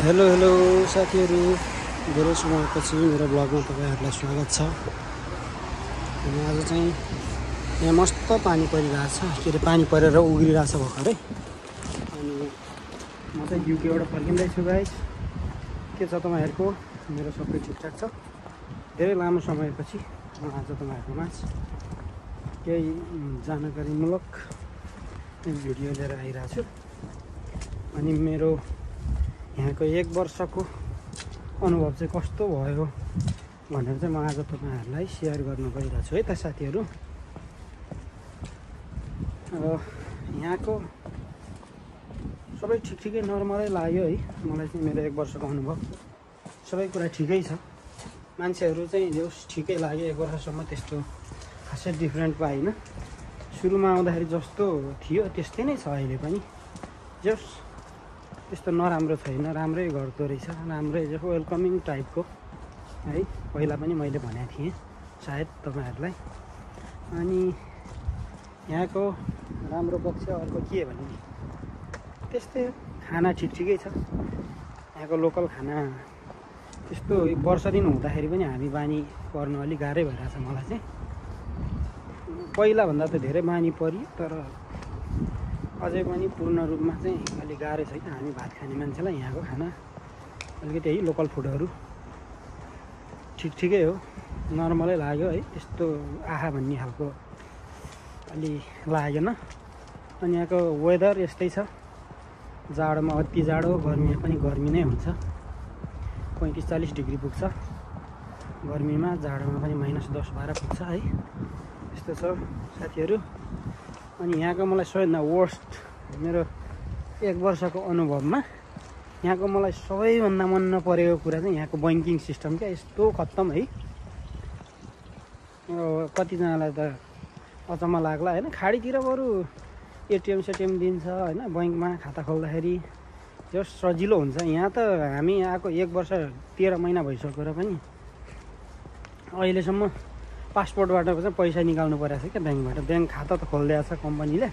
Hello hello साथीहरू, धेरै समयपछि मेरो ब्लगमा तपाईँहरूलाई स्वागत छ। अनि आज चाहिँ यहाँ मस्त पानी परिरहेछ, के अरे पानी परेर उग्रिरहेछ भर्खरै। अनि म चाहिँ ड्युटीबाट फर्किँदैछु गाइस। के छ तपाईँहरूको? मेरो सबै ठिकठाक छ। धेरै लामो समयपछि म आज तपाईँहरूको माझ केही जानकारीमूलक भिडियो लिएर आइरहेको छु। अनि मेरो यहाँको 1 वर्षको अनुभव चाहिँ कस्तो भयो भनेर चाहिँ म आज तपाईँहरूलाई सेयर गर्न गइरहेको छु है त साथीहरू। अब यहाँको सबै ठिकै नर्मलै लाग्यो है मलाई चाहिँ। मेरो 1 वर्षको अनुभव सबै कुरा ठिकै छ। मान्छेहरू चाहिँ जस ठिकै लाग्यो। 1 वर्षसम्म त्यस्तो खासै डिफ्रेन्ट पाइनँ। सुरुमा आउँदाखेरि जस्तो थियो त्यस्तै नै छ अहिले पनि। जस त्यस्तो नराम्रो छैन, राम्रै गर्दो रहेछ, राम्रै वेलकमिङ टाइपको है। पहिला पनि मैले भनेको थिएँ सायद तपाईँहरूलाई। अनि यहाँको राम्रो पक्ष अर्को के भने त्यस्तै खाना ठिकै छ। यहाँको लोकल खाना त्यस्तो वर्ष दिन हुँदाखेरि पनि हामी बानी पर्नु अलिक गाह्रै भइरहेछ मलाई चाहिँ। पहिलाभन्दा त धेरै बानी पऱ्यो, तर अझै पनि पूर्ण रूपमा चाहिँ अलिक गाह्रो छैन। हामी भात खाने मान्छेलाई यहाँको खाना अलिकति है लोकल फुडहरू ठिकै हो, नर्मलै लाग्यो है। त्यस्तो आहा भन्ने खालको अलि लागेन। अनि यहाँको वेदर यस्तै छ। जाडोमा अति जाडो, गर्मीमा पनि गर्मी नै हुन्छ। 35-40 डिग्री पुग्छ गर्मीमा, जाडोमा पनि -10-12 पुग्छ है। यस्तो छ साथीहरू। अनि यहाँको मलाई सबैभन्दा वर्स्ट मेरो 1 वर्षको अनुभवमा यहाँको मलाई सबैभन्दा मन नपरेको कुरा चाहिँ यहाँको ब्याङ्किङ सिस्टम क्या। यस्तो खत्तम है। कतिजनालाई त अचम्म लाग्ला होइन। खाडीतिर बरु एटिएम दिन्छ होइन, ब्याङ्कमा खाता खोल्दाखेरि जो सजिलो हुन्छ। यहाँ त हामी आएको 1 वर्ष 13 महिना भइसकेर पनि अहिलेसम्म पासपोर्टबाट चाहिँ पैसा निकाल्नु परेको छ क्या ब्याङ्कबाट। ब्याङ्क खाता त खोलिदिएको छ कम्पनीले।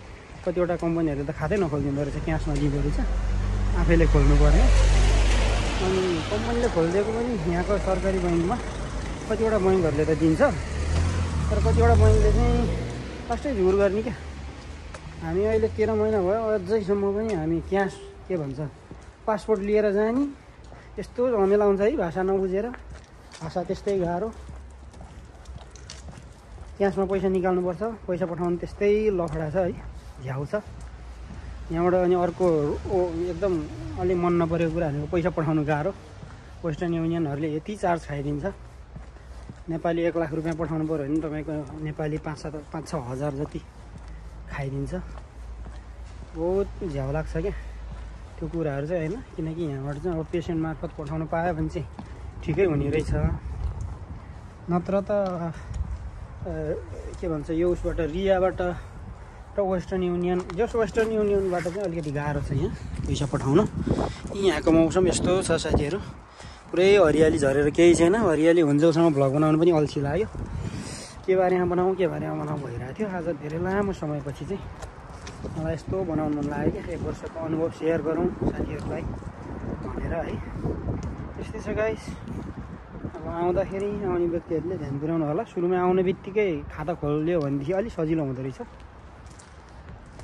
कतिवटा कम्पनीहरूले त खातै नखोलिदिँदो रहेछ, क्यासमा दिँदो रहेछ, आफैले खोल्नु पर्ने। अनि कम्पनीले खोलिदिएको पनि यहाँको सरकारी ब्याङ्कमा कतिवटा ब्याङ्कहरूले त दिन्छ, तर कतिवटा ब्याङ्कले चाहिँ फर्स्टै झुर गर्ने क्या। हामी अहिले 13 महिना भयो अझैसम्म पनि हामी क्यास के भन्छ पासपोर्ट लिएर जाने यस्तो झमेला हुन्छ है। भाषा नबुझेर, भाषा त्यस्तै गाह्रो। क्यासमा पैसा निकाल्नुपर्छ, पैसा पठाउनु त्यस्तै लफडा छ है, झ्याउ छ यहाँबाट। अनि अर्को एकदम अलि मन नपरेको कुरा भनेको पैसा पठाउनु गाह्रो। वेस्टर्न युनियनहरूले यति चार्ज खाइदिन्छ। नेपाली 1 लाख रुपियाँ पठाउनु पऱ्यो भने तपाईँको नेपाली 5-6 हजार जति खाइदिन्छ। बहुत झ्याउ लाग्छ क्या त्यो कुराहरू चाहिँ होइन। किनकि यहाँबाट चाहिँ अब पेसेन्ट मार्फत पठाउनु पायो भने चाहिँ ठिकै हुने रहेछ। नत्र त के भन्छ यो उसबाट रियाबाट र वेस्टर्न युनियन, जस वेस्टर्न युनियनबाट चाहिँ अलिकति गाह्रो छ यहाँ पैसा पठाउन। यहाँको मौसम यस्तो छ साथीहरू, पुरै हरियाली झरेर केही छैन। हरियाली हुन्जेलसम्म भ्लग बनाउनु पनि अल्छी लाग्यो। के बारेमा बनाऊँ भइरहेको थियो। आज धेरै लामो समयपछि चाहिँ मलाई यस्तो बनाउनु मन लाग्यो क्या। 1 वर्षको अनुभव सेयर गरौँ साथीहरूलाई भनेर है। त्यस्तै छ गाइस। अब आउँदाखेरि आउने व्यक्तिहरूले ध्यान पुर्याउनु होला। सुरुमा आउने बित्तिकै खाता खोल्यो भनेदेखि अलिक सजिलो हुँदो रहेछ।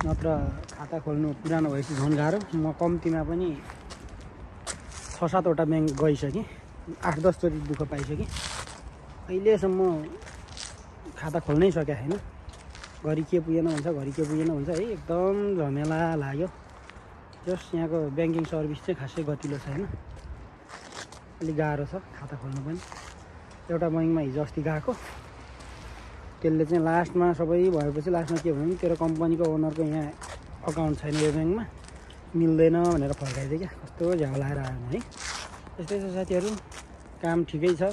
नत्र खाता खोल्नु पुरानो भएपछि झन् गाह्रो। म कम्तीमा पनि 6-7 वटा ब्याङ्क गइसकेँ, 8-10 चोटि दुःख पाइसकेँ। अहिलेसम्म खाता खोल्नै सकेको छैन। घरि के पुगेन हुन्छ है। एकदम झमेला लाग्यो। जस यहाँको ब्याङ्किङ सर्भिस चाहिँ खासै गतिलो छैन, अलिक गाह्रो छ खाता खोल्नु पनि। एउटा ब्याङ्कमा हिजो अस्ति गएको, त्यसले चाहिँ लास्टमा सबै भएपछि लास्टमा के भन्यो, तेरो कम्पनीको ओनरको यहाँ अकाउन्ट छैन यो ब्याङ्कमा, मिल्दैन भनेर फर्काइदियो क्या। कस्तो झ्याउ लगाएर आयो है। त्यस्तै छ साथीहरू। काम ठिकै छ।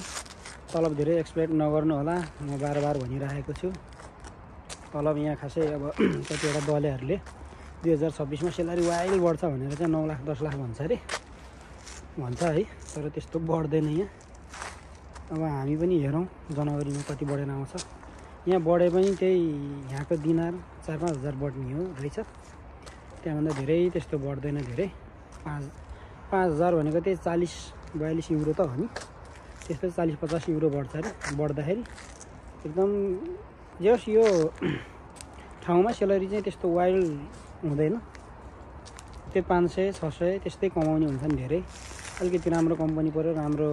तलब धेरै एक्सपेक्ट नगर्नु होला। म बार भनिरहेको छु। तलब यहाँ खासै अब कतिवटा दलहरूले 2026मा सेलेरी वाइल बढ्छ भनेर चाहिँ 9 लाख 10 लाख भन्छ अरे, भन्छ है। तर त्यस्तो बढ्दैन यहाँ। अब हामी पनि हेरौँ जनवरीमा कति बढेर आउँछ। यहाँ बढे पनि त्यही यहाँको दिनार 4-5 हजार बढ्ने हो रहेछ। त्यहाँभन्दा धेरै त्यस्तो बढ्दैन। धेरै 5000 भनेको त्यही 40-42 युरो त हो नि। त्यसपछि 40-50 युरो बढ्छ अरे। बढ्दाखेरि एकदम जस यो ठाउँमा सेलरी चाहिँ त्यस्तो वाइल्ड हुँदैन। त्यो 500-600 त्यस्तै कमाउने हुन्छन् धेरै। अलिकति राम्रो कम्पनी पऱ्यो, राम्रो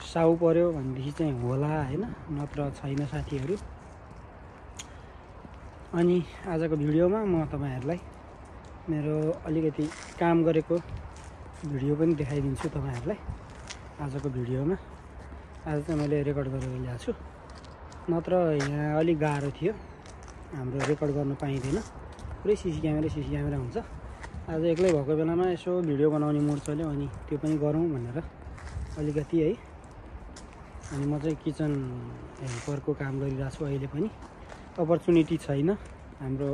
साउ पऱ्यो भनेदेखि चाहिँ होला होइन, नत्र छैन साथीहरू। अनि आजको भिडियोमा म तपाईँहरूलाई मेरो अलिकति काम गरेको भिडियो पनि देखाइदिन्छु तपाईँहरूलाई आजको भिडियोमा। आज चाहिँ मैले रेकर्ड गरेर ल्याएको छु, नत्र यहाँ अलिक गाह्रो थियो, हाम्रो रेकर्ड गर्न पाइँदैन, पुरै सिसी क्यामेरा हुन्छ। आज एक्लै भएको बेलामा यसो भिडियो बनाउने मुड चल्यो, अनि त्यो पनि गरौँ भनेर अलिकति है। अनि म चाहिँ किचन हेल्परको काम गरिरहेको छु अहिले पनि। अपर्च्युनिटी छैन, हाम्रो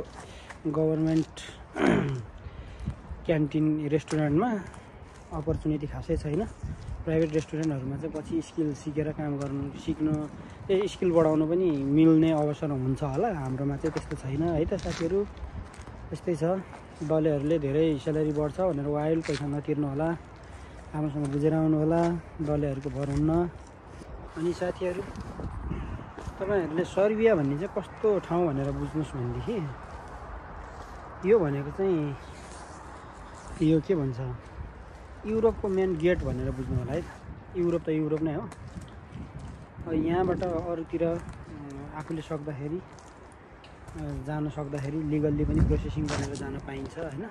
गभर्मेन्ट क्यान्टिन रेस्टुरेन्टमा अपर्च्युनिटी खासै छैन। प्राइभेट रेस्टुरेन्टहरूमा चाहिँ पछि स्किल सिकेर काम गर्नु सिक्नु, त्यो स्किल बढाउनु पनि मिल्ने अवसर हुन्छ होला। हाम्रोमा चाहिँ त्यस्तो छैन है त साथीहरू। त्यस्तै छ, डलेहरूले धेरै स्यालेरी बढ्छ भनेर वाइल्ड पैसा नतिर्नु होला, राम्रोसँग बुझेर आउनु होला, डलेहरूको भर हुन्न। अनि साथीहरू तपाईँहरूले सर्बिया भन्ने चाहिँ कस्तो ठाउँ भनेर बुझ्नुहोस् भनेदेखि, यो भनेको चाहिँ यो के भन्छ, युरोपको मेन गेट भनेर बुझ्नु होला है त। युरोप त युरोप नै हो। यहाँबाट अरूतिर आफूले सक्दाखेरि जान सक्दाखेरि लिगल्ली पनि प्रोसेसिङ गरेर जान पाइन्छ होइन।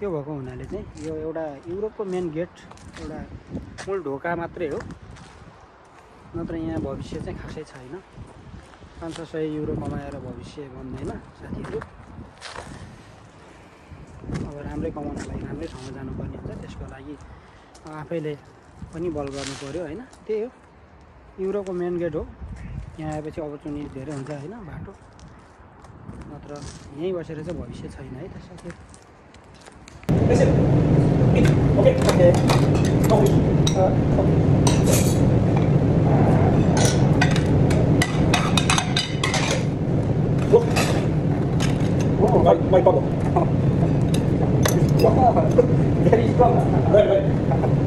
त्यो भएको हुनाले चाहिँ यो एउटा युरोपको मेन गेट, एउटा मूल ढोका मात्रै हो, नत्र यहाँ भविष्य चाहिँ खासै छैन। 500 युरो कमाएर भविष्य बन्दैन साथीहरू। अब राम्रै कमाउनलाई राम्रै ठाउँमा जानुपर्ने हुन्छ, त्यसको लागि आफैले पनि बल गर्नु पऱ्यो होइन। त्यही हो, युरोपको मेन गेट हो। यहाँ आएपछि अपर्च्युनिटी धेरै हुन्छ होइन, बाटो, नत्र यहीँ बसेर चाहिँ भविष्य छैन है त साथीहरू। My bubble. Very strong. Right.